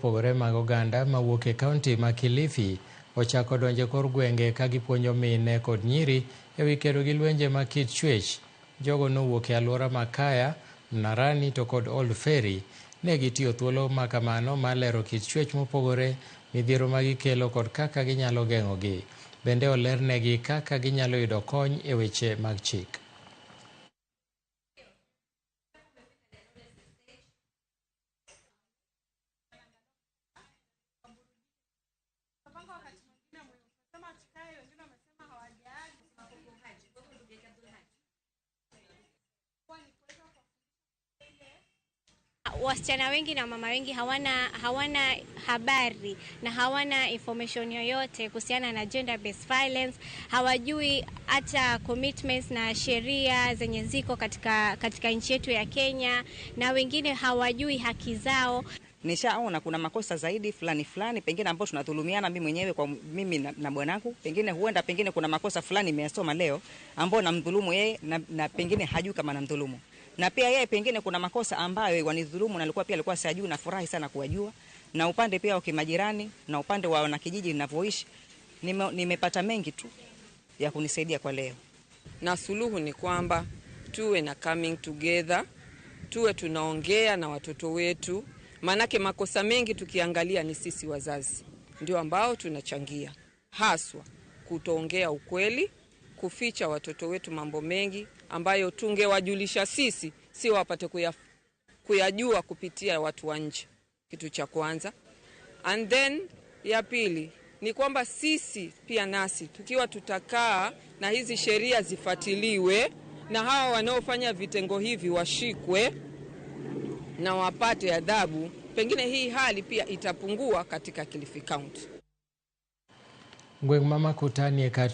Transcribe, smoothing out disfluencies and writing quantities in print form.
mopogore mag oganda mawuok e kaunti ma Kilifi ochako donjo kor gwenge ka gipuonjo mine kod nyiri e wi kedo gi lwenje ma kit chwech. Jogo nowuok e alwora ma Kaya, Mnarani to kod Old Ferry ne gitiyo thuolo ma kamano mar lero kit chwech mopogore, midhiero ma gikelo kod kaka ginyalo geng'ogi. Bende olernegi kaka ginyalo yudo kony e weche mag chik. Wasichana wengi na mama wengi hawana habari na hawana information yoyote kuhusiana na gender based violence. Hawajui hata commitments na sheria zenye ziko katika nchi yetu ya Kenya, na wengine hawajui haki zao. Nishaona kuna makosa zaidi fulani pengine ambao tunadhulumiana mimi mwenyewe kwa mimi na bwanangu, pengine kuna makosa fulani nimeyasoma leo ambao namdhulumu yeye na pengine hajui kama namdhulumu. Na pia yeye pengine kuna makosa ambayo wanidhulumu na alikuwa sijui, na furahi sana kuwajua. Na upande pia wa kimajirani na upande wa wanakijiji ninavyoishi nimepata mengi tu ya kunisaidia kwa leo. Na suluhu ni kwamba tuwe na coming together, tuwe tunaongea na watoto wetu. Manake makosa mengi tukiangalia ni sisi wazazi ndio ambao tunachangia, haswa kutoongea ukweli, kuficha watoto wetu mambo mengi ambayo tungewajulisha sisi, si wapate kuyajua kupitia watu wa nje. Kitu cha kwanza. And then ya pili ni kwamba sisi pia nasi tukiwa tutakaa na hizi sheria zifuatiliwe na hawa wanaofanya vitengo hivi washikwe na wapate adhabu, pengine hii hali pia itapungua katika Kilifi County. Gweng' ma Makutani